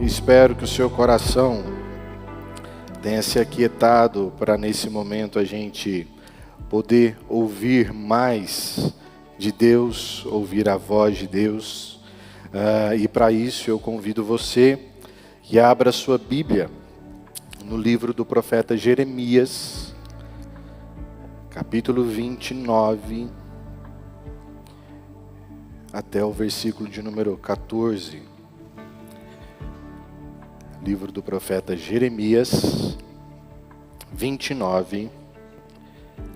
Espero que o seu coração tenha se aquietado para nesse momento a gente poder ouvir mais de Deus, ouvir a voz de Deus. E para isso eu convido você que abra sua Bíblia no livro do profeta Jeremias, capítulo 29, até o versículo de número 14. Livro do profeta Jeremias, 29,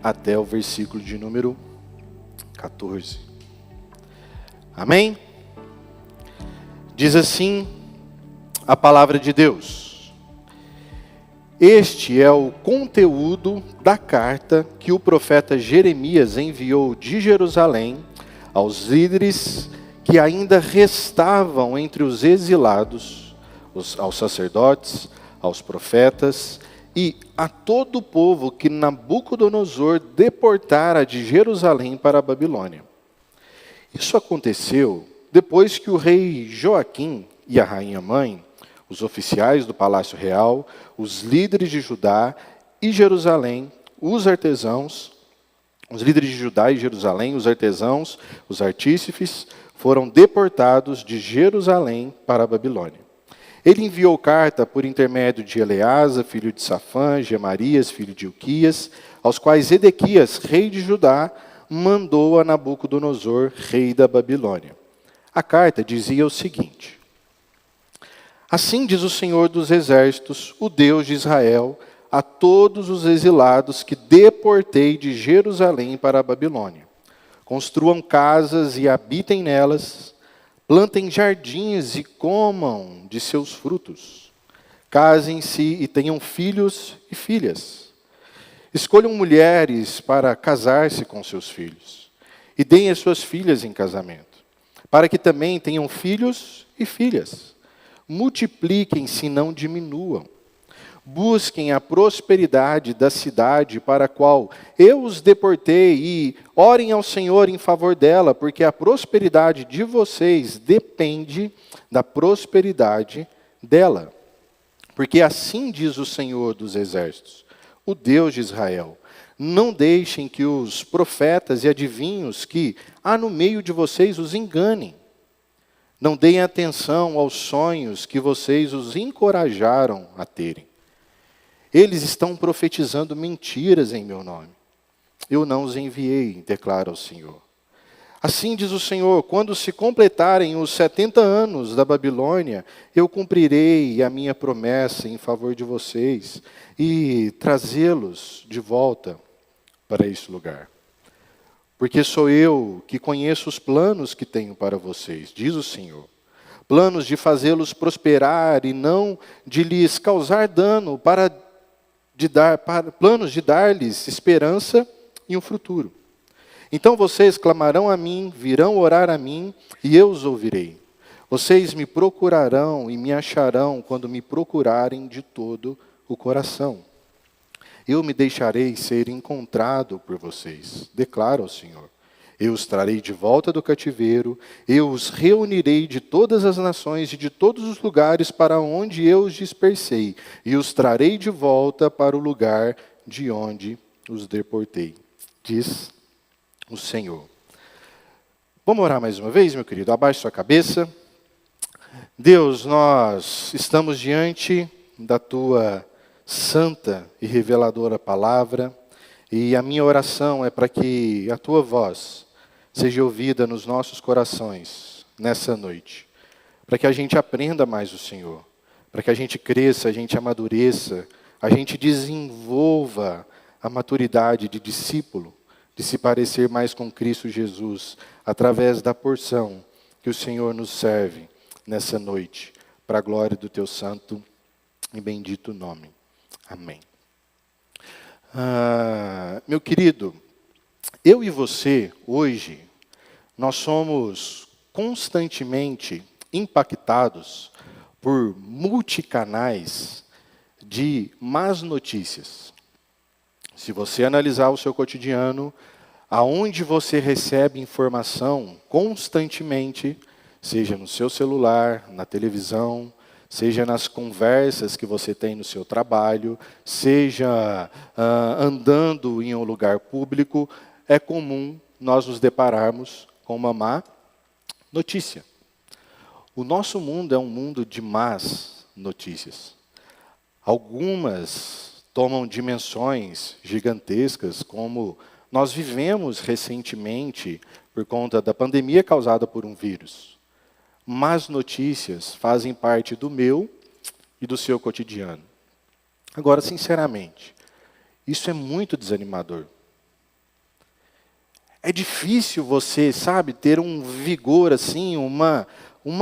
até o versículo de número 14. Amém? Diz assim a palavra de Deus: Este é o conteúdo da carta que o profeta Jeremias enviou de Jerusalém aos líderes que ainda restavam entre os exilados, aos sacerdotes, aos profetas e a todo o povo que Nabucodonosor deportara de Jerusalém para a Babilônia. Isso aconteceu depois que o rei Joaquim e a rainha mãe, os oficiais do palácio real, os líderes de Judá e Jerusalém, os líderes de Judá e Jerusalém, os artesãos, os artífices, foram deportados de Jerusalém para a Babilônia. Ele enviou carta por intermédio de Eleasa, filho de Safã, Gemarias, filho de Ilquias, aos quais Edequias, rei de Judá, mandou a Nabucodonosor, rei da Babilônia. A carta dizia o seguinte: Assim diz o Senhor dos Exércitos, o Deus de Israel, a todos os exilados que deportei de Jerusalém para a Babilônia. Construam casas e habitem nelas, plantem jardins e comam de seus frutos. Casem-se e tenham filhos e filhas. Escolham mulheres para casar-se com seus filhos. E deem as suas filhas em casamento, para que também tenham filhos e filhas. Multipliquem-se e não diminuam. Busquem a prosperidade da cidade para a qual eu os deportei e orem ao Senhor em favor dela, porque a prosperidade de vocês depende da prosperidade dela. Porque assim diz o Senhor dos Exércitos, o Deus de Israel: não deixem que os profetas e adivinhos que há no meio de vocês os enganem. Não deem atenção aos sonhos que vocês os encorajaram a terem. Eles estão profetizando mentiras em meu nome. Eu não os enviei, declara o Senhor. Assim diz o Senhor: quando se completarem os 70 anos da Babilônia, eu cumprirei a minha promessa em favor de vocês e trazê-los de volta para esse lugar. Porque sou eu que conheço os planos que tenho para vocês, diz o Senhor. Planos de fazê-los prosperar e não de lhes causar dano, planos de dar-lhes esperança e um futuro. Então vocês clamarão a mim, virão orar a mim, e eu os ouvirei. Vocês me procurarão e me acharão quando me procurarem de todo o coração. Eu me deixarei ser encontrado por vocês, declara o Senhor. Eu os trarei de volta do cativeiro, eu os reunirei de todas as nações e de todos os lugares para onde eu os dispersei, e os trarei de volta para o lugar de onde os deportei, diz o Senhor. Vamos orar mais uma vez, meu querido? Abaixe sua cabeça. Deus, nós estamos diante da Tua santa e reveladora palavra, e a minha oração é para que a Tua voz seja ouvida nos nossos corações nessa noite, para que a gente aprenda mais o Senhor, para que a gente cresça, a gente amadureça, a gente desenvolva a maturidade de discípulo, de se parecer mais com Cristo Jesus, através da porção que o Senhor nos serve nessa noite, para a glória do Teu santo e bendito nome. Amém. Meu querido, eu e você, hoje, nós somos constantemente impactados por multicanais de más notícias. Se você analisar o seu cotidiano, aonde você recebe informação constantemente, seja no seu celular, na televisão, Seja nas conversas que você tem no seu trabalho, seja andando em um lugar público, é comum nós nos depararmos com uma má notícia. O nosso mundo é um mundo de más notícias. Algumas tomam dimensões gigantescas, como nós vivemos recentemente por conta da pandemia causada por um vírus. Más notícias fazem parte do meu e do seu cotidiano. Agora, sinceramente, isso é muito desanimador. É difícil você, sabe, ter um vigor assim, uma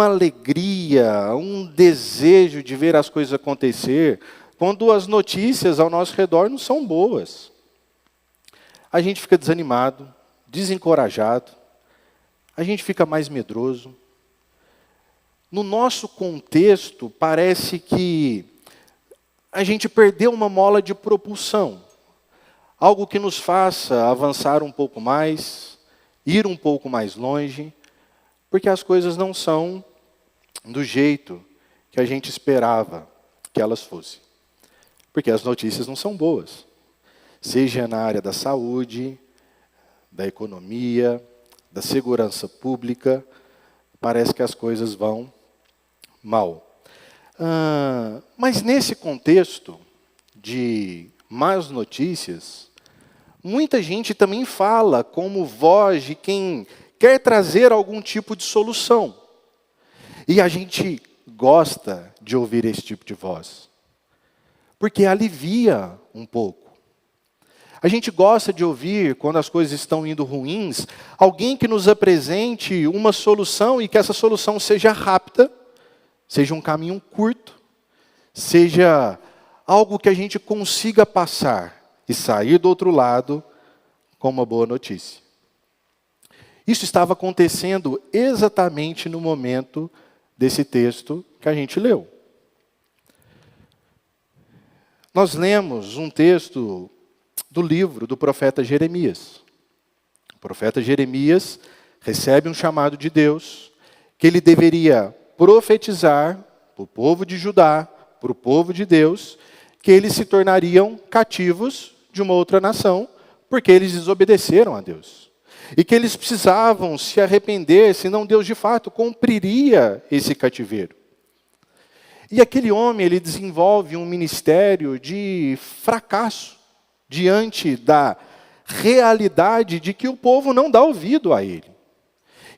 alegria, um desejo de ver as coisas acontecer, quando as notícias ao nosso redor não são boas. A gente fica desanimado, desencorajado, a gente fica mais medroso. No nosso contexto, parece que a gente perdeu uma mola de propulsão. Algo que nos faça avançar um pouco mais, ir um pouco mais longe, porque as coisas não são do jeito que a gente esperava que elas fossem. Porque as notícias não são boas. Seja na área da saúde, da economia, da segurança pública, parece que as coisas vão mal. Mas nesse contexto de más notícias, muita gente também fala como voz de quem quer trazer algum tipo de solução. E a gente gosta de ouvir esse tipo de voz, porque alivia um pouco. A gente gosta de ouvir, quando as coisas estão indo ruins, alguém que nos apresente uma solução e que essa solução seja rápida, seja um caminho curto, seja algo que a gente consiga passar e sair do outro lado com uma boa notícia. Isso estava acontecendo exatamente no momento desse texto que a gente leu. Nós lemos um texto do livro do profeta Jeremias. O profeta Jeremias recebe um chamado de Deus, que ele deveria profetizar para o povo de Judá, para o povo de Deus, que eles se tornariam cativos de uma outra nação, porque eles desobedeceram a Deus. E que eles precisavam se arrepender, senão Deus de fato cumpriria esse cativeiro. E aquele homem, ele desenvolve um ministério de fracasso, diante da realidade de que o povo não dá ouvido a ele.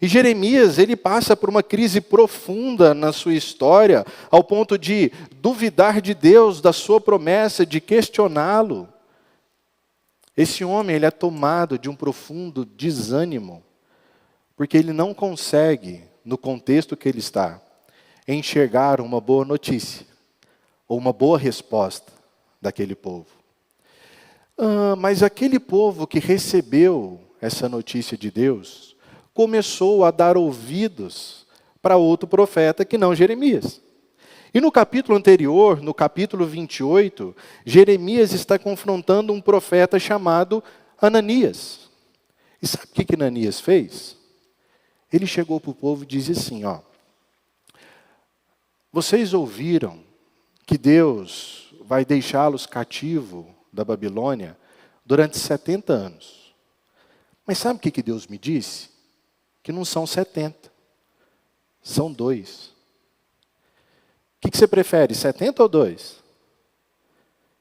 E Jeremias, ele passa por uma crise profunda na sua história, ao ponto de duvidar de Deus, da sua promessa, de questioná-lo. Esse homem, ele é tomado de um profundo desânimo, porque ele não consegue, no contexto que ele está, enxergar uma boa notícia, ou uma boa resposta daquele povo. Mas aquele povo que recebeu essa notícia de Deus, começou a dar ouvidos para outro profeta que não Jeremias. E no capítulo anterior, no capítulo 28, Jeremias está confrontando um profeta chamado Ananias. E sabe o que Ananias fez? Ele chegou para o povo e disse assim, vocês ouviram que Deus vai deixá-los cativos da Babilônia durante 70 anos. Mas sabe o que Deus me disse? Que não são 70, são 2. O que você prefere, 70 ou 2?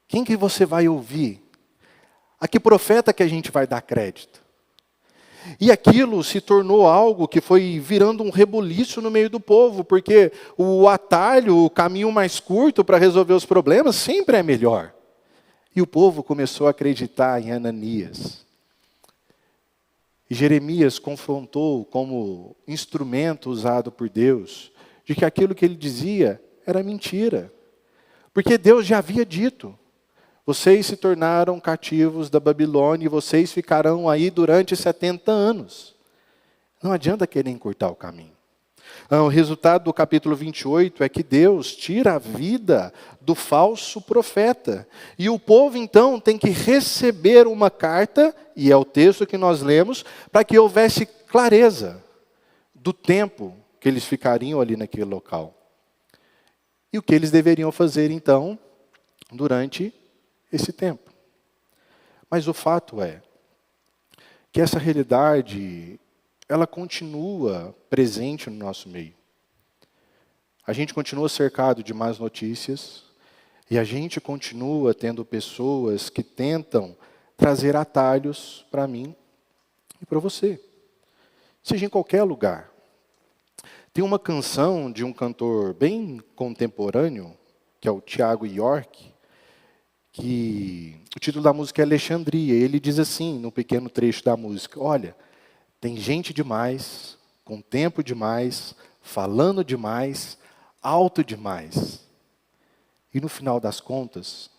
Quem que você vai ouvir? A que profeta que a gente vai dar crédito? E aquilo se tornou algo que foi virando um rebuliço no meio do povo, porque o atalho, o caminho mais curto para resolver os problemas sempre é melhor. E o povo começou a acreditar em Ananias. E Jeremias confrontou como instrumento usado por Deus, de que aquilo que ele dizia era mentira. Porque Deus já havia dito, vocês se tornaram cativos da Babilônia e vocês ficarão aí durante 70 anos. Não adianta querer encurtar o caminho. O resultado do capítulo 28 é que Deus tira a vida do falso profeta. E o povo, então, tem que receber uma carta, e é o texto que nós lemos, para que houvesse clareza do tempo que eles ficariam ali naquele local. E o que eles deveriam fazer, então, durante esse tempo. Mas o fato é que essa realidade, ela continua presente no nosso meio. A gente continua cercado de más notícias e a gente continua tendo pessoas que tentam trazer atalhos para mim e para você. Seja em qualquer lugar. Tem uma canção de um cantor bem contemporâneo, que é o Thiago York, que o título da música é Alexandria. Ele diz assim, no pequeno trecho da música: olha, tem gente demais, com tempo demais, falando demais, alto demais. E no final das contas,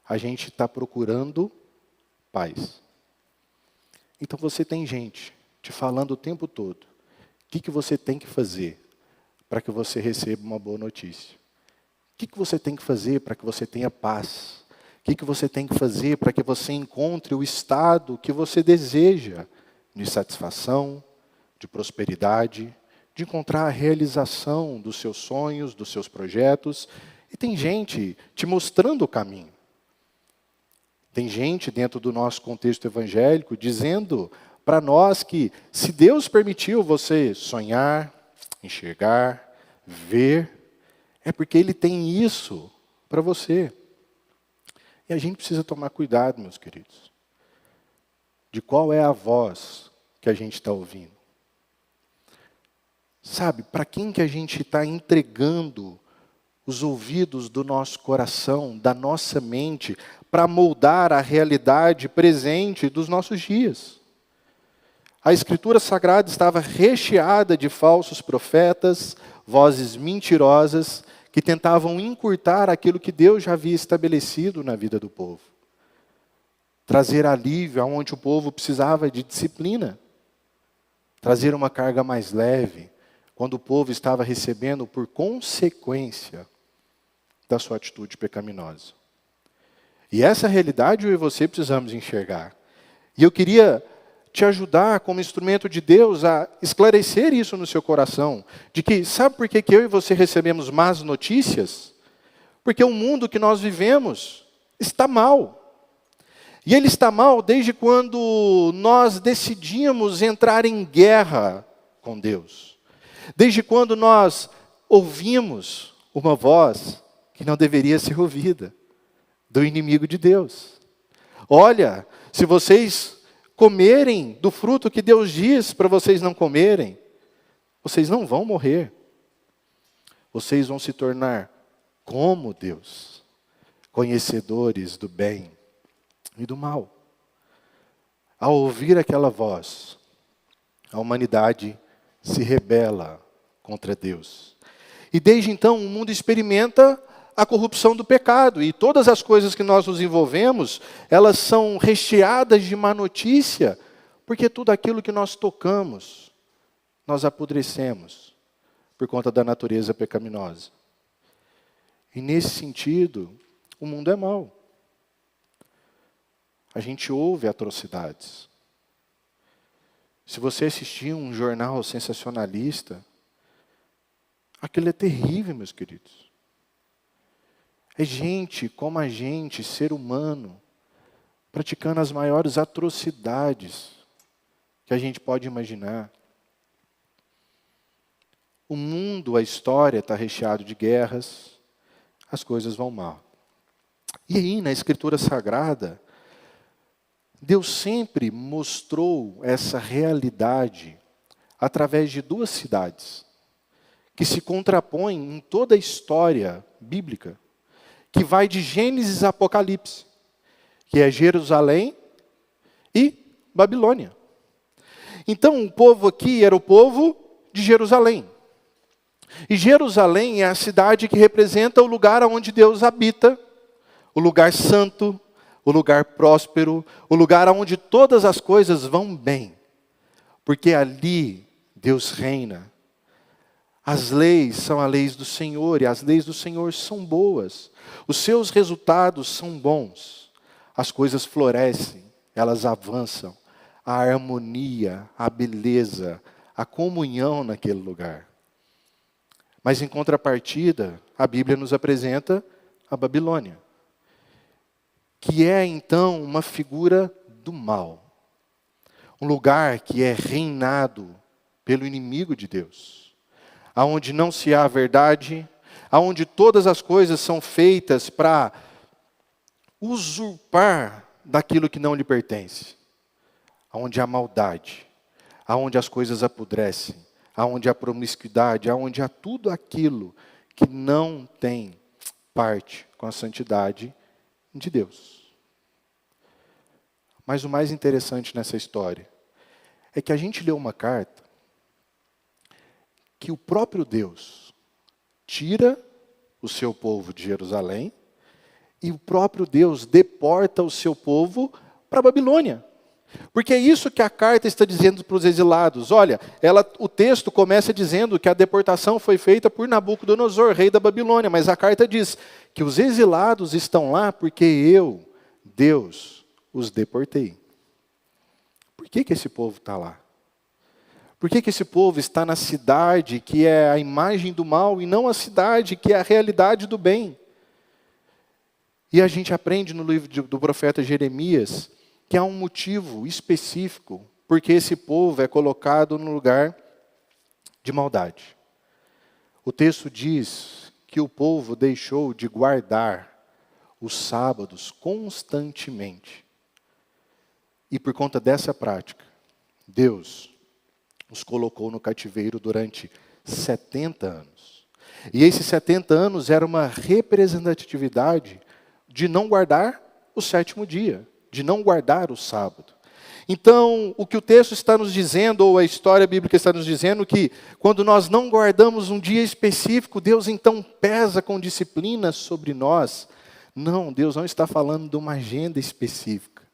a gente está procurando paz. Então você tem gente te falando o tempo todo. O que você tem que fazer para que você receba uma boa notícia? O que você tem que fazer para que você tenha paz? O que você tem que fazer para que você encontre o estado que você deseja de satisfação, de prosperidade, de encontrar a realização dos seus sonhos, dos seus projetos? E tem gente te mostrando o caminho. Tem gente dentro do nosso contexto evangélico dizendo para nós que se Deus permitiu você sonhar, enxergar, ver, é porque Ele tem isso para você. E a gente precisa tomar cuidado, meus queridos, de qual é a voz que a gente está ouvindo. Sabe, para quem que a gente está entregando os ouvidos do nosso coração, da nossa mente, para moldar a realidade presente dos nossos dias? A Escritura Sagrada estava recheada de falsos profetas, vozes mentirosas, que tentavam encurtar aquilo que Deus já havia estabelecido na vida do povo. Trazer alívio aonde o povo precisava de disciplina. Trazer uma carga mais leve, quando o povo estava recebendo por consequência da sua atitude pecaminosa. E essa realidade eu e você precisamos enxergar. E eu queria te ajudar como instrumento de Deus a esclarecer isso no seu coração. De que, sabe por que eu e você recebemos más notícias? Porque o mundo que nós vivemos está mal. E ele está mal desde quando nós decidimos entrar em guerra com Deus. Desde quando nós ouvimos uma voz que não deveria ser ouvida, do inimigo de Deus. Olha, se vocês comerem do fruto que Deus diz para vocês não comerem, vocês não vão morrer. Vocês vão se tornar como Deus, conhecedores do bem e do mal. Ao ouvir aquela voz, a humanidade se rebela contra Deus. E desde então o mundo experimenta a corrupção do pecado. E todas as coisas que nós nos envolvemos, elas são recheadas de má notícia, porque tudo aquilo que nós tocamos, nós apodrecemos por conta da natureza pecaminosa. E nesse sentido, o mundo é mau. A gente ouve atrocidades. Se você assistir um jornal sensacionalista, aquilo é terrível, meus queridos. É gente como a gente, ser humano, praticando as maiores atrocidades que a gente pode imaginar. O mundo, a história está recheado de guerras, as coisas vão mal. E aí, na Escritura Sagrada, Deus sempre mostrou essa realidade através de duas cidades, que se contrapõem em toda a história bíblica, que vai de Gênesis a Apocalipse, que é Jerusalém e Babilônia. Então, o povo aqui era o povo de Jerusalém. E Jerusalém é a cidade que representa o lugar onde Deus habita, o lugar santo, o lugar próspero, o lugar onde todas as coisas vão bem. Porque ali Deus reina. As leis são as leis do Senhor, e as leis do Senhor são boas. Os seus resultados são bons. As coisas florescem, elas avançam. A harmonia, a beleza, a comunhão naquele lugar. Mas em contrapartida, a Bíblia nos apresenta a Babilônia, que é então uma figura do mal. Um lugar que é reinado pelo inimigo de Deus, aonde não se há verdade, aonde todas as coisas são feitas para usurpar daquilo que não lhe pertence, aonde há maldade, aonde as coisas apodrecem, aonde há promiscuidade, aonde há tudo aquilo que não tem parte com a santidade de Deus. Mas o mais interessante nessa história é que a gente lê uma carta que o próprio Deus tira o seu povo de Jerusalém e o próprio Deus deporta o seu povo para a Babilônia. Porque é isso que a carta está dizendo para os exilados. Olha, o texto começa dizendo que a deportação foi feita por Nabucodonosor, rei da Babilônia, mas a carta diz que os exilados estão lá porque eu, Deus, os deportei. Por que esse povo está lá? Por que esse povo está na cidade que é a imagem do mal e não a cidade que é a realidade do bem? E a gente aprende no livro do profeta Jeremias que há um motivo específico porque esse povo é colocado no lugar de maldade. O texto diz que o povo deixou de guardar os sábados constantemente. E por conta dessa prática, Deus os colocou no cativeiro durante 70 anos. E esses 70 anos era uma representatividade de não guardar o sétimo dia, de não guardar o sábado. Então, o que o texto está nos dizendo, ou a história bíblica está nos dizendo, que quando nós não guardamos um dia específico, Deus então pesa com disciplina sobre nós. Não, Deus não está falando de uma agenda específica,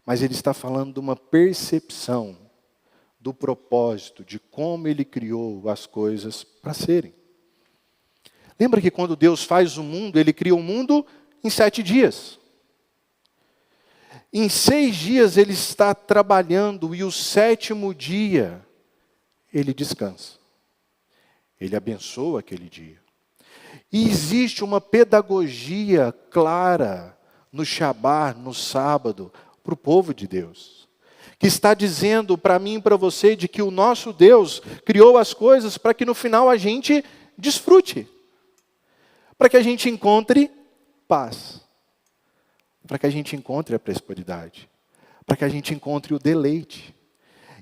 mas Ele está falando de uma percepção do propósito, de como Ele criou as coisas para serem. Lembra que quando Deus faz o mundo, Ele cria o mundo em 7 dias. Em 6 dias Ele está trabalhando e o 7º dia Ele descansa. Ele abençoa aquele dia. E existe uma pedagogia clara no Shabá, no sábado, para o povo de Deus, que está dizendo para mim e para você de que o nosso Deus criou as coisas para que no final a gente desfrute, para que a gente encontre paz, para que a gente encontre a prosperidade, para que a gente encontre o deleite.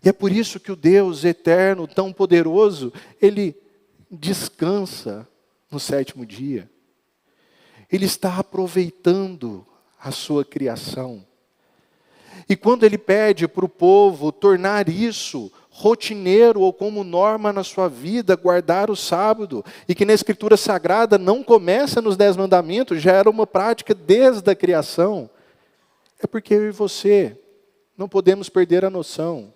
E é por isso que o Deus eterno, tão poderoso, Ele descansa no 7º dia. Ele está aproveitando a sua criação. E quando Ele pede para o povo tornar isso rotineiro ou como norma na sua vida, guardar o sábado, e que na Escritura Sagrada não começa nos 10 mandamentos, já era uma prática desde a criação, é porque eu e você não podemos perder a noção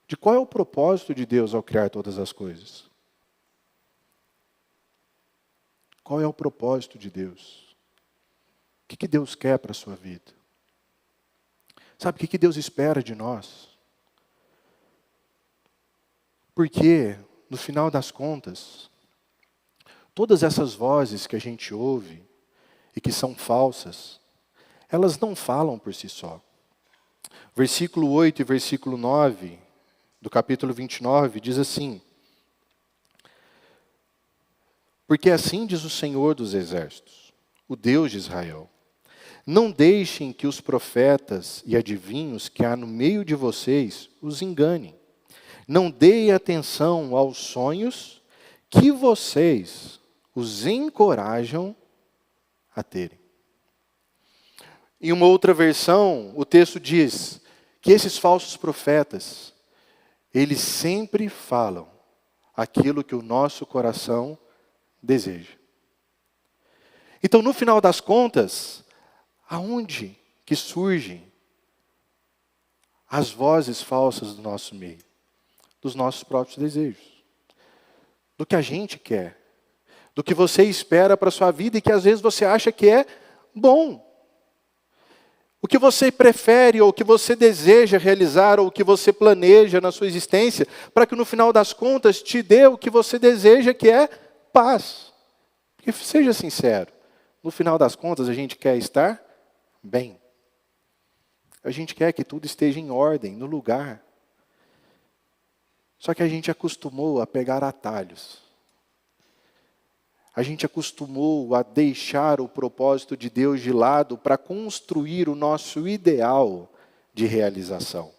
de qual é o propósito de Deus ao criar todas as coisas. Qual é o propósito de Deus? O que Deus quer para a sua vida? Sabe o que Deus espera de nós? Porque, no final das contas, todas essas vozes que a gente ouve e que são falsas, elas não falam por si só. Versículo 8 e versículo 9 do capítulo 29 diz assim: porque assim diz o Senhor dos Exércitos, o Deus de Israel: não deixem que os profetas e adivinhos que há no meio de vocês os enganem. Não deem atenção aos sonhos que vocês os encorajam a terem. Em uma outra versão, o texto diz que esses falsos profetas, eles sempre falam aquilo que o nosso coração deseja. Então, no final das contas, aonde que surgem as vozes falsas do nosso meio? Dos nossos próprios desejos. Do que a gente quer. Do que você espera para a sua vida e que às vezes você acha que é bom. O que você prefere ou o que você deseja realizar ou o que você planeja na sua existência para que no final das contas te dê o que você deseja, que é paz. Porque seja sincero, no final das contas a gente quer estar bem. A gente quer que tudo esteja em ordem, no lugar. Só que a gente acostumou a pegar atalhos. A gente acostumou a deixar o propósito de Deus de lado para construir o nosso ideal de realização.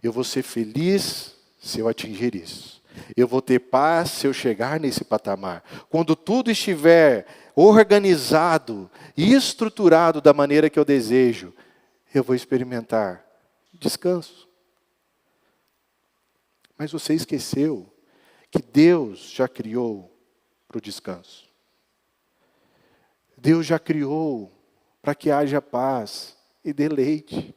Eu vou ser feliz se eu atingir isso. Eu vou ter paz se eu chegar nesse patamar. Quando tudo estiver organizado e estruturado da maneira que eu desejo, eu vou experimentar descanso. Mas você esqueceu que Deus já criou para o descanso. Deus já criou para que haja paz e deleite.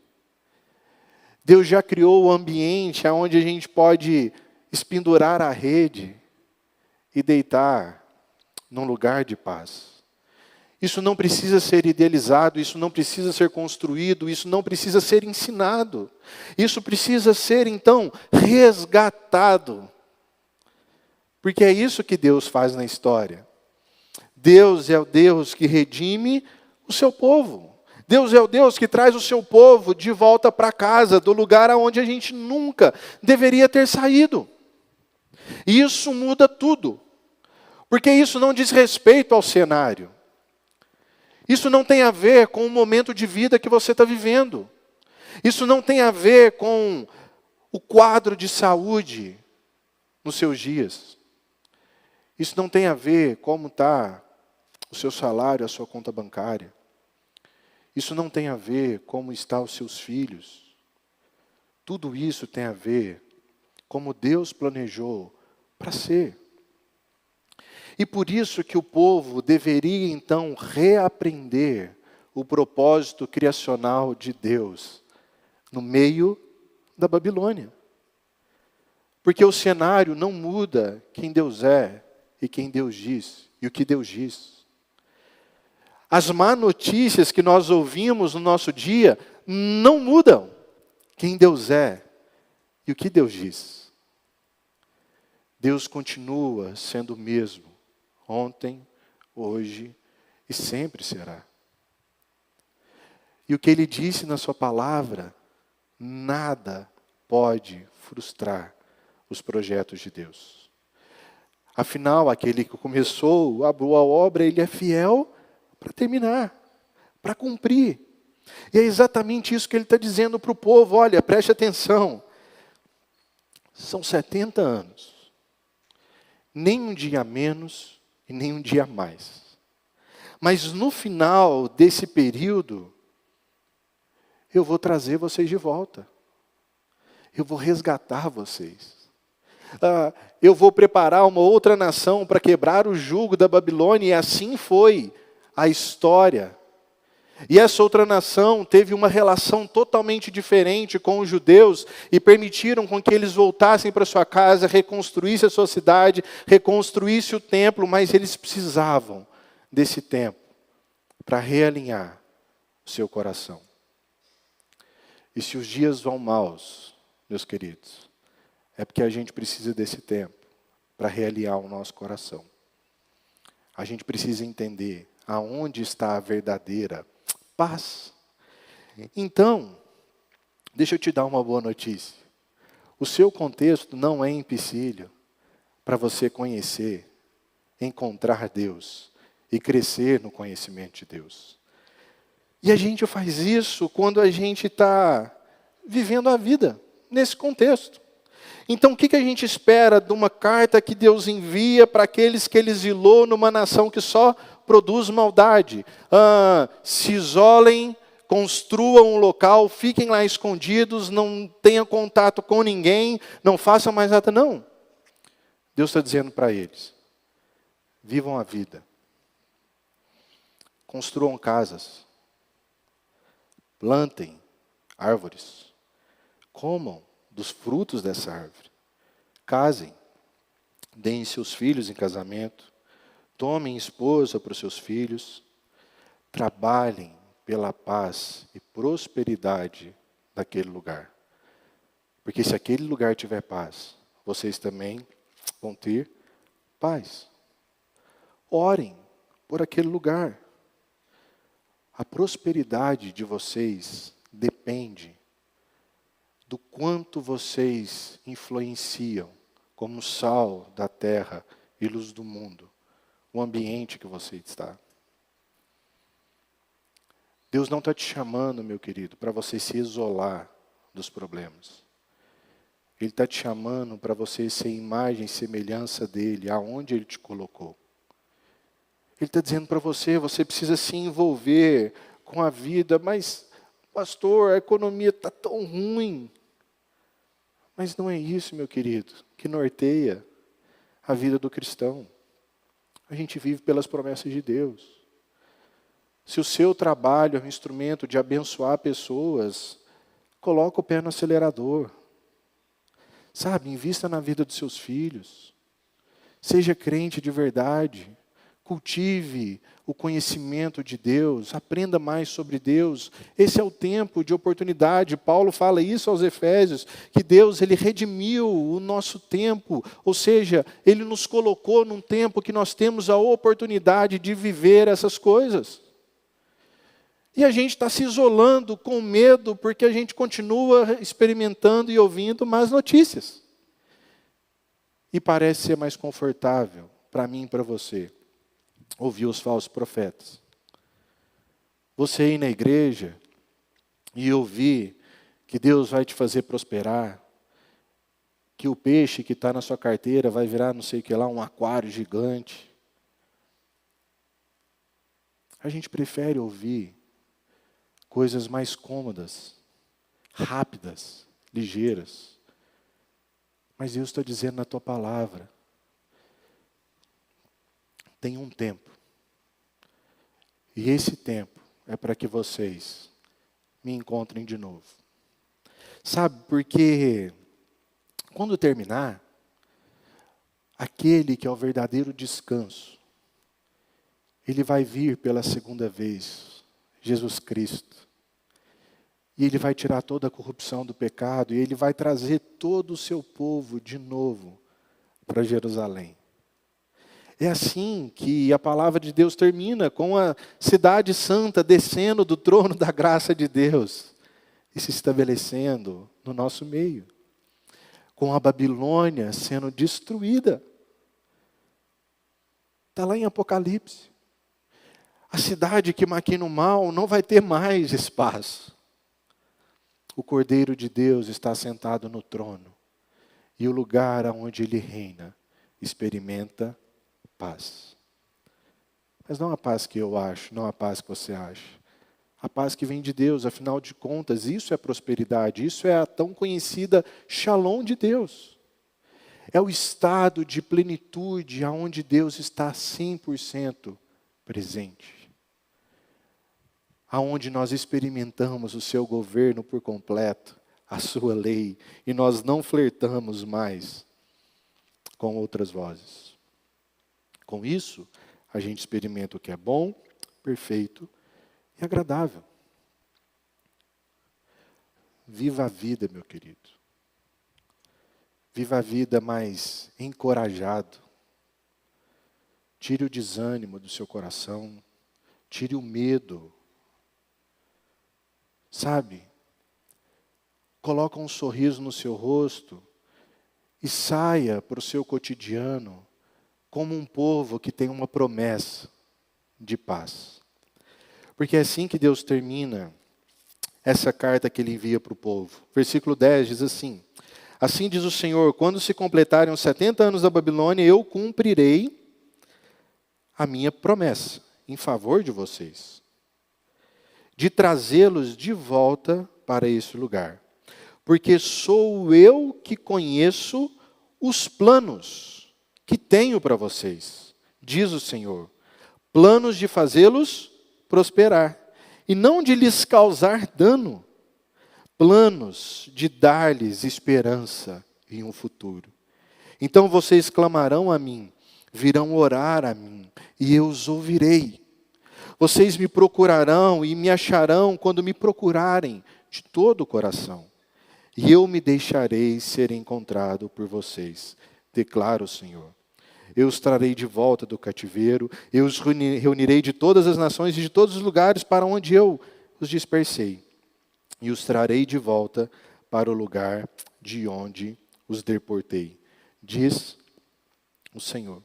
Deus já criou o ambiente onde a gente pode espendurar a rede e deitar num lugar de paz. Isso não precisa ser idealizado, isso não precisa ser construído, isso não precisa ser ensinado. Isso precisa ser, então, resgatado. Porque é isso que Deus faz na história. Deus é o Deus que redime o seu povo. Deus é o Deus que traz o seu povo de volta para casa, do lugar aonde a gente nunca deveria ter saído. E isso muda tudo. Porque isso não diz respeito ao cenário. Isso não tem a ver com o momento de vida que você está vivendo. Isso não tem a ver com o quadro de saúde nos seus dias. Isso não tem a ver como está o seu salário, a sua conta bancária. Isso não tem a ver como estão os seus filhos. Tudo isso tem a ver como Deus planejou para ser. E por isso que o povo deveria então reaprender o propósito criacional de Deus no meio da Babilônia. Porque o cenário não muda quem Deus é e quem Deus diz e o que Deus diz. As má notícias que nós ouvimos no nosso dia não mudam quem Deus é e o que Deus diz. Deus continua sendo o mesmo, ontem, hoje e sempre será. E o que Ele disse na sua palavra, nada pode frustrar os projetos de Deus. Afinal, aquele que começou a boa obra, Ele é fiel para terminar, para cumprir. E é exatamente isso que Ele está dizendo para o povo. Olha, preste atenção. São 70 anos. Nem um dia menos e nem um dia mais. Mas no final desse período, eu vou trazer vocês de volta. Eu vou resgatar vocês. Eu vou preparar uma outra nação para quebrar o jugo da Babilônia. E assim foi a história. E essa outra nação teve uma relação totalmente diferente com os judeus e permitiram com que eles voltassem para sua casa, reconstruíssem a sua cidade, reconstruíssem o templo, mas eles precisavam desse tempo para realinhar o seu coração. E se os dias vão maus, meus queridos, é porque a gente precisa desse tempo para realinhar o nosso coração. A gente precisa entender aonde está a verdadeira paz. Então, deixa eu te dar uma boa notícia. O seu contexto não é empecilho para você conhecer, encontrar Deus e crescer no conhecimento de Deus. E a gente faz isso quando a gente está vivendo a vida nesse contexto. Então, o que a gente espera de uma carta que Deus envia para aqueles que Ele exilou numa nação que só produz maldade? Se isolem, construam um local, fiquem lá escondidos, não tenham contato com ninguém, não façam mais nada. Não. Deus está dizendo para eles, vivam a vida. Construam casas. Plantem árvores. Comam dos frutos dessa árvore. Casem. Deem seus filhos em casamento. Tomem esposa para os seus filhos. Trabalhem pela paz e prosperidade daquele lugar. Porque se aquele lugar tiver paz, vocês também vão ter paz. Orem por aquele lugar. A prosperidade de vocês depende do quanto vocês influenciam como sal da terra e luz do mundo, o ambiente que você está. Deus não está te chamando, meu querido, para você se isolar dos problemas. Ele está te chamando para você ser imagem e semelhança dele, aonde ele te colocou. Ele está dizendo para você, você precisa se envolver com a vida, mas, pastor, a economia está tão ruim. Mas não é isso, meu querido, que norteia a vida do cristão. A gente vive pelas promessas de Deus. Se o seu trabalho é um instrumento de abençoar pessoas, coloca o pé no acelerador. Sabe, invista na vida dos seus filhos. Seja crente de verdade. Cultive o conhecimento de Deus, aprenda mais sobre Deus. Esse é o tempo de oportunidade. Paulo fala isso aos Efésios, que Deus ele redimiu o nosso tempo, ou seja, Ele nos colocou num tempo que nós temos a oportunidade de viver essas coisas. E a gente está se isolando com medo, porque a gente continua experimentando e ouvindo más notícias. E parece ser mais confortável, para mim e para você, ouvir os falsos profetas. Você ir na igreja e ouvir que Deus vai te fazer prosperar, que o peixe que está na sua carteira vai virar não sei o que lá, um aquário gigante. A gente prefere ouvir coisas mais cômodas, rápidas, ligeiras. Mas Deus está dizendo na tua palavra, tem um tempo. E esse tempo é para que vocês me encontrem de novo. Sabe, porque quando terminar, aquele que é o verdadeiro descanso, ele vai vir pela segunda vez, Jesus Cristo. E Ele vai tirar toda a corrupção do pecado, e Ele vai trazer todo o seu povo de novo para Jerusalém. É assim que a palavra de Deus termina, com a cidade santa descendo do trono da graça de Deus e se estabelecendo no nosso meio. Com a Babilônia sendo destruída. Está lá em Apocalipse. A cidade que maquina o mal não vai ter mais espaço. O Cordeiro de Deus está sentado no trono. E o lugar onde Ele reina experimenta paz. Mas não a paz que eu acho, não a paz que você acha. A paz que vem de Deus, afinal de contas, isso é prosperidade, isso é a tão conhecida Shalom de Deus. É o estado de plenitude onde Deus está 100% presente. Aonde nós experimentamos o seu governo por completo, a sua lei, e nós não flertamos mais com outras vozes. Com isso, a gente experimenta o que é bom, perfeito e agradável. Viva a vida, meu querido. Viva a vida mais encorajado. Tire o desânimo do seu coração. Tire o medo. Sabe? Coloca um sorriso no seu rosto e saia para o seu cotidiano como um povo que tem uma promessa de paz. Porque é assim que Deus termina essa carta que Ele envia para o povo. Versículo 10 diz assim: assim diz o Senhor, quando se completarem os 70 anos da Babilônia, eu cumprirei a minha promessa em favor de vocês, de trazê-los de volta para esse lugar. Porque sou eu que conheço os planos que tenho para vocês, diz o Senhor, planos de fazê-los prosperar, e não de lhes causar dano, planos de dar-lhes esperança e um futuro. Então vocês clamarão a mim, virão orar a mim, e eu os ouvirei. Vocês me procurarão e me acharão quando me procurarem de todo o coração. E eu me deixarei ser encontrado por vocês, declara o Senhor. eu os trarei de volta do cativeiro, eu os reunirei de todas as nações e de todos os lugares para onde eu os dispersei, e os trarei de volta para o lugar de onde os deportei, diz o Senhor.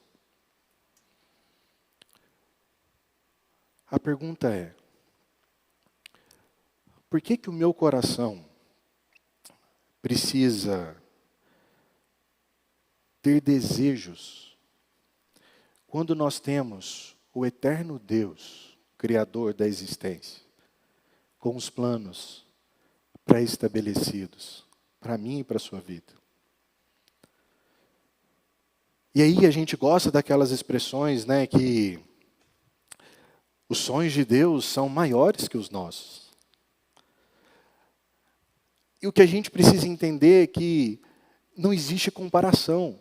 A pergunta é, por que o meu coração precisa ter desejos quando nós temos o eterno Deus, Criador da existência, com os planos pré-estabelecidos para mim e para a sua vida? E aí a gente gosta daquelas expressões, né, que os sonhos de Deus são maiores que os nossos. E o que a gente precisa entender é que não existe comparação.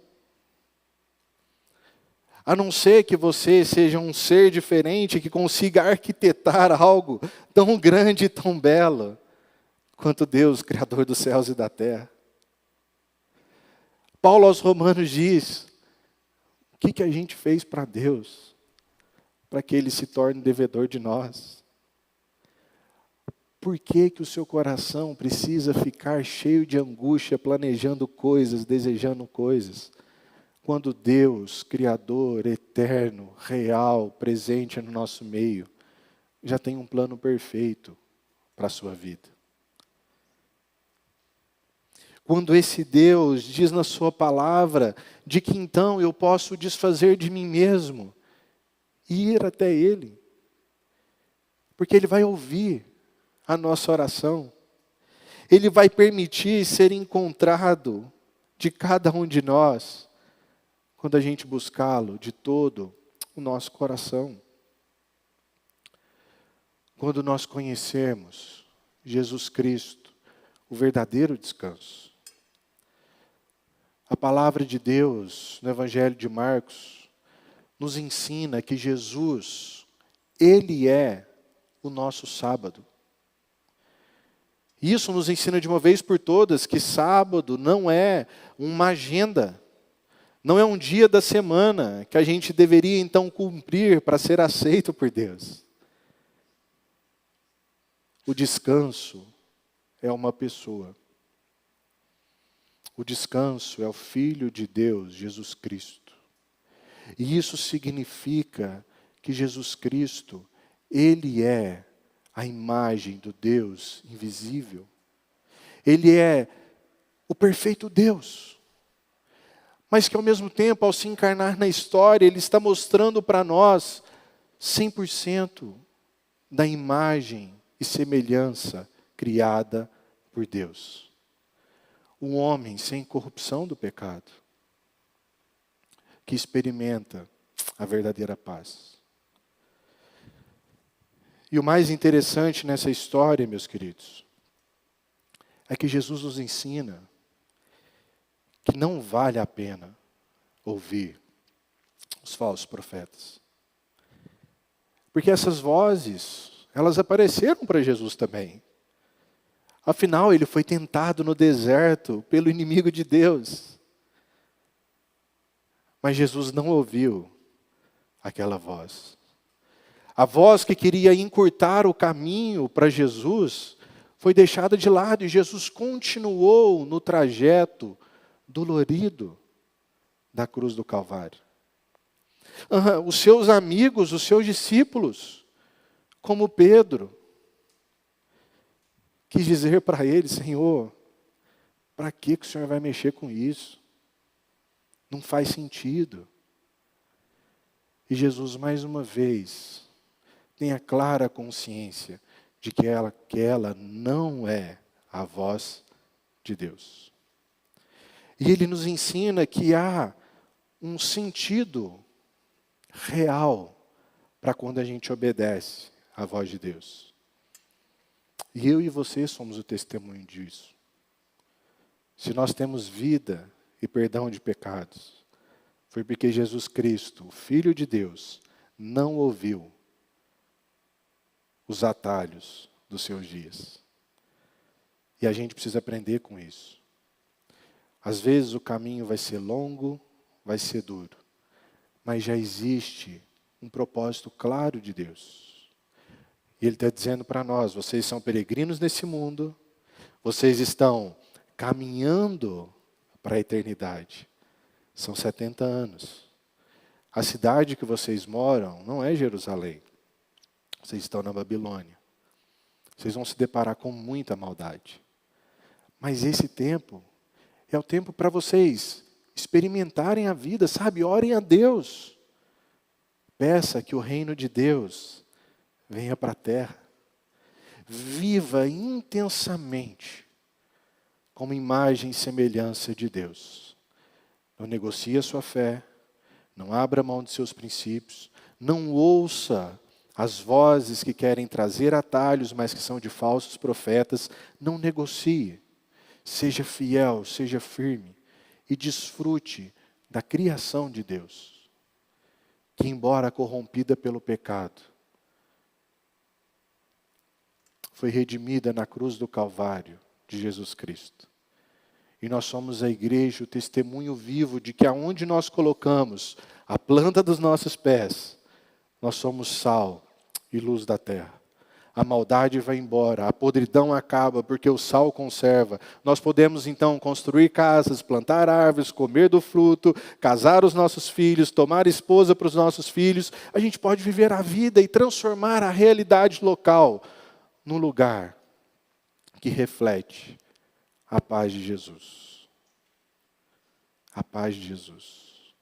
A não ser que você seja um ser diferente que consiga arquitetar algo tão grande e tão belo quanto Deus, Criador dos céus e da terra. Paulo aos Romanos diz, o que a gente fez para Deus, para que Ele se torne devedor de nós? Por que o seu coração precisa ficar cheio de angústia, planejando coisas, desejando coisas, quando Deus, Criador, eterno, real, presente no nosso meio, já tem um plano perfeito para a sua vida? Quando esse Deus diz na sua palavra, de que então eu posso desfazer de mim mesmo, e ir até Ele, porque Ele vai ouvir a nossa oração, Ele vai permitir ser encontrado de cada um de nós, quando a gente buscá-lo de todo o nosso coração. Quando nós conhecermos Jesus Cristo, o verdadeiro descanso. A palavra de Deus, no Evangelho de Marcos, nos ensina que Jesus, Ele é o nosso sábado. Isso nos ensina de uma vez por todas que sábado não é uma agenda, não é um dia da semana que a gente deveria então cumprir para ser aceito por Deus. O descanso é uma pessoa. O descanso é o Filho de Deus, Jesus Cristo. E isso significa que Jesus Cristo, Ele é a imagem do Deus invisível. Ele é o perfeito Deus. Mas que ao mesmo tempo, ao se encarnar na história, Ele está mostrando para nós 100% da imagem e semelhança criada por Deus. Um homem sem corrupção do pecado, que experimenta a verdadeira paz. E o mais interessante nessa história, meus queridos, é que Jesus nos ensina que não vale a pena ouvir os falsos profetas. Porque essas vozes, elas apareceram para Jesus também. Afinal, ele foi tentado no deserto pelo inimigo de Deus. Mas Jesus não ouviu aquela voz. A voz que queria encurtar o caminho para Jesus foi deixada de lado e Jesus continuou no trajeto dolorido da cruz do Calvário. Os seus amigos, os seus discípulos, como Pedro, quis dizer para ele: Senhor, para que o Senhor vai mexer com isso? Não faz sentido. E Jesus, mais uma vez, tem a clara consciência de que ela não é a voz de Deus. E Ele nos ensina que há um sentido real para quando a gente obedece à voz de Deus. E eu e você somos o testemunho disso. Se nós temos vida e perdão de pecados, foi porque Jesus Cristo, o Filho de Deus, não ouviu os atalhos dos seus dias. E a gente precisa aprender com isso. Às vezes o caminho vai ser longo, vai ser duro. mas já existe um propósito claro de Deus. E Ele está dizendo para nós, vocês são peregrinos nesse mundo, vocês estão caminhando para a eternidade. São 70 anos. A cidade que vocês moram não é Jerusalém. Vocês estão na Babilônia. Vocês vão se deparar com muita maldade. Mas esse tempo é o tempo para vocês experimentarem a vida, sabe? Orem a Deus. Peça que o reino de Deus venha para a terra. Viva intensamente como imagem e semelhança de Deus. Não negocie a sua fé, não abra mão de seus princípios, não ouça as vozes que querem trazer atalhos, mas que são de falsos profetas. Não negocie. Seja fiel, seja firme e desfrute da criação de Deus, que embora corrompida pelo pecado, foi redimida na cruz do Calvário de Jesus Cristo. E nós somos a igreja, o testemunho vivo de que aonde nós colocamos a planta dos nossos pés, nós somos sal e luz da terra. A maldade vai embora, a podridão acaba, porque o sal conserva. Nós podemos então construir casas, plantar árvores, comer do fruto, casar os nossos filhos, tomar esposa para os nossos filhos. A gente pode viver a vida e transformar a realidade local num lugar que reflete a paz de Jesus. A paz de Jesus.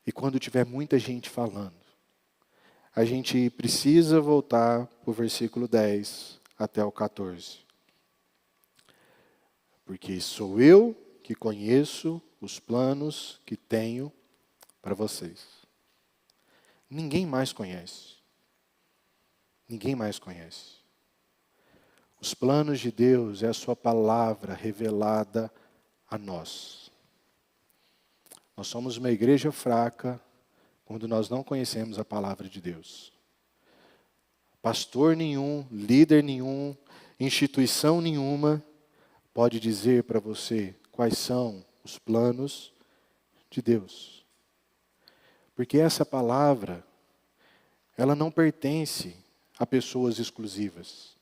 E quando tiver muita gente falando, a gente precisa voltar para o versículo 10 até o 14. Porque sou eu que conheço os planos que tenho para vocês. Ninguém mais conhece. Ninguém mais conhece. Os planos de Deus é a sua palavra revelada a nós. Nós somos uma igreja fraca quando nós não conhecemos a palavra de Deus. Pastor nenhum, líder nenhum, instituição nenhuma pode dizer para você quais são os planos de Deus. Porque essa palavra, ela não pertence a pessoas exclusivas.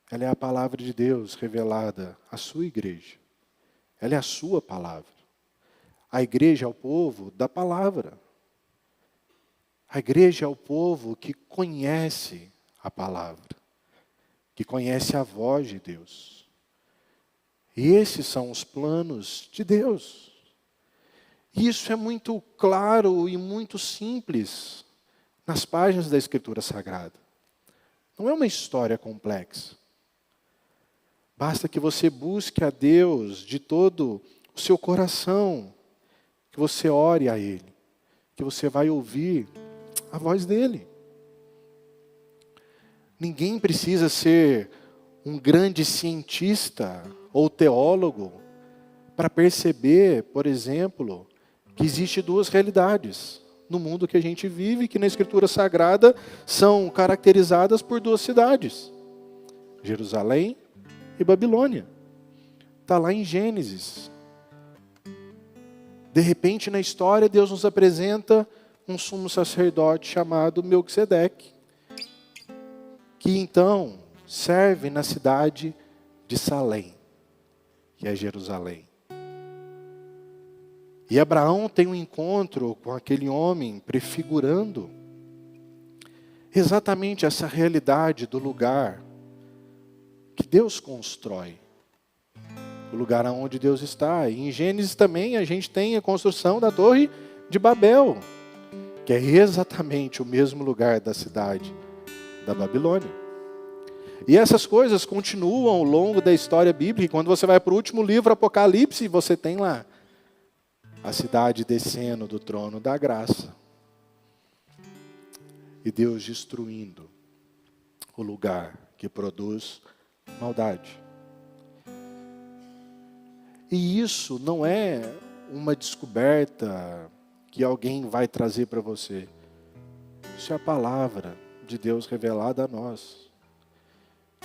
Ela é a palavra de Deus revelada à sua igreja. Ela é a sua palavra. A igreja é o povo da palavra. A igreja é o povo que conhece a palavra, que conhece a voz de Deus. E esses são os planos de Deus. Isso é muito claro e muito simples nas páginas da Escritura Sagrada. Não é uma história complexa. Basta que você busque a Deus de todo o seu coração, que você ore a Ele, que você vai ouvir a voz dEle. Ninguém precisa ser um grande cientista ou teólogo para perceber, por exemplo, que existe duas realidades no mundo que a gente vive, que na Escritura Sagrada são caracterizadas por duas cidades, Jerusalém e Babilônia. Está lá em Gênesis. De repente, na história, Deus nos apresenta um sumo sacerdote chamado Melquisedeque, que então serve na cidade de Salém, que é Jerusalém. E Abraão tem um encontro com aquele homem prefigurando exatamente essa realidade do lugar que Deus constrói. O lugar onde Deus está. E em Gênesis também a gente tem a construção da Torre de Babel, que é exatamente o mesmo lugar da cidade da Babilônia. E essas coisas continuam ao longo da história bíblica. Quando você vai para o último livro, Apocalipse, você tem lá a cidade descendo do trono da graça. E Deus destruindo o lugar que produz maldade. E isso não é uma descoberta que alguém vai trazer para você. Isso é a palavra de Deus revelada a nós.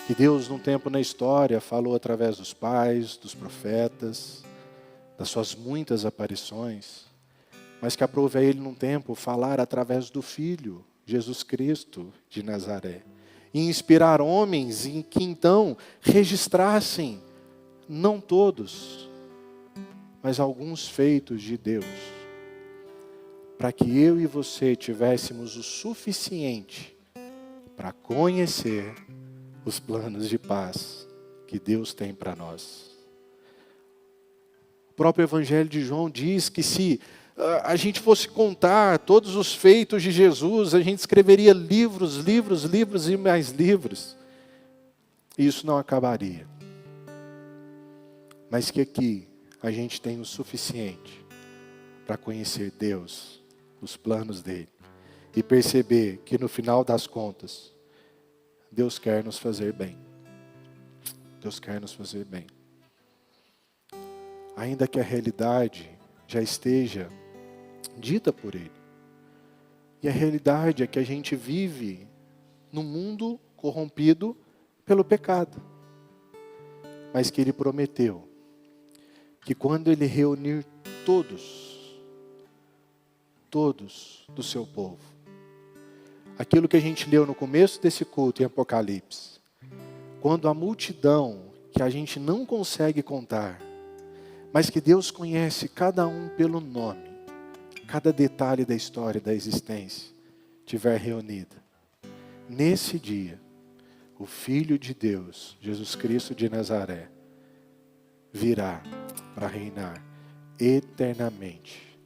Que Deus, num tempo na história, falou através dos pais, dos profetas, das suas muitas aparições, mas que aprove a Ele num tempo falar através do Filho, Jesus Cristo de Nazaré. E inspirar homens em que então registrassem, não todos, mas alguns feitos de Deus, para que eu e você tivéssemos o suficiente para conhecer os planos de paz que Deus tem para nós. O próprio Evangelho de João diz que se a gente fosse contar todos os feitos de Jesus, a gente escreveria livros, livros, livros e mais livros. E isso não acabaria. Mas que aqui a gente tem o suficiente para conhecer Deus, os planos dele, e perceber que no final das contas, Deus quer nos fazer bem. Deus quer nos fazer bem. Ainda que a realidade já esteja dita por Ele. E a realidade é que a gente vive num mundo corrompido pelo pecado. Mas que Ele prometeu que quando Ele reunir todos do seu povo, aquilo que a gente leu no começo desse culto em Apocalipse, quando a multidão que a gente não consegue contar, mas que Deus conhece cada um pelo nome, cada detalhe da história, da existência, estiver reunida. Nesse dia, o Filho de Deus, Jesus Cristo de Nazaré, virá para reinar eternamente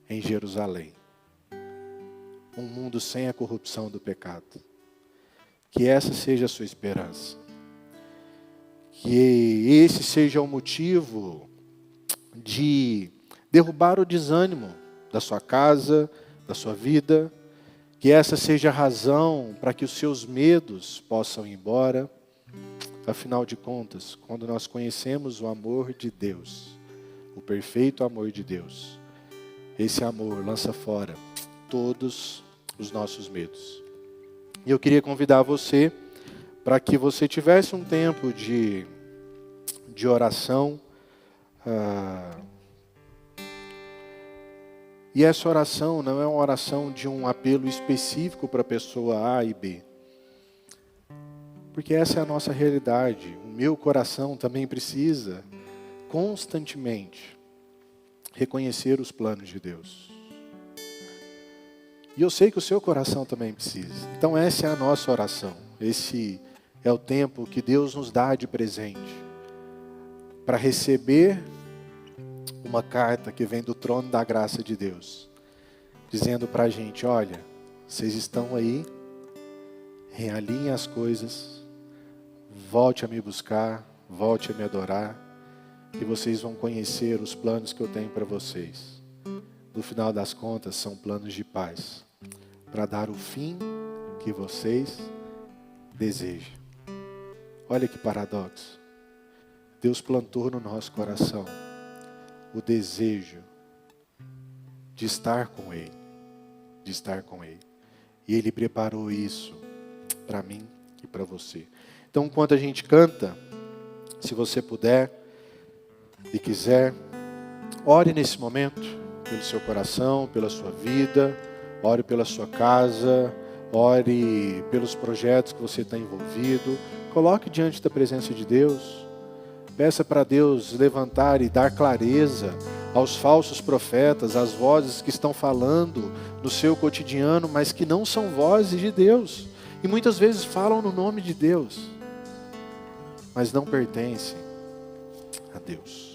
em Jerusalém. Um mundo sem a corrupção do pecado. Que essa seja a sua esperança. Que esse seja o motivo de derrubar o desânimo da sua casa, da sua vida, que essa seja a razão para que os seus medos possam ir embora. Afinal de contas, quando nós conhecemos o amor de Deus, o perfeito amor de Deus, esse amor lança fora todos os nossos medos. E eu queria convidar você para que você tivesse um tempo de oração. E essa oração não é uma oração de um apelo específico para a pessoa A e B. Porque essa é a nossa realidade. O meu coração também precisa constantemente reconhecer os planos de Deus. E eu sei que o seu coração também precisa. Então essa é a nossa oração. Esse é o tempo que Deus nos dá de presente para receber uma carta que vem do trono da graça de Deus, dizendo para a gente: olha, vocês estão aí, realinhem as coisas, volte a me buscar, volte a me adorar, que vocês vão conhecer os planos que eu tenho para vocês. No final das contas, são planos de paz, para dar o fim que vocês desejam. Olha que paradoxo. Deus plantou no nosso coração o desejo de estar com Ele, de estar com Ele. E Ele preparou isso para mim e para você. Então, enquanto a gente canta, se você puder e quiser, ore nesse momento pelo seu coração, pela sua vida, ore pela sua casa, ore pelos projetos que você está envolvido. Coloque diante da presença de Deus. Peça para Deus levantar e dar clareza aos falsos profetas, às vozes que estão falando no seu cotidiano, mas que não são vozes de Deus. E muitas vezes falam no nome de Deus, mas não pertencem a Deus.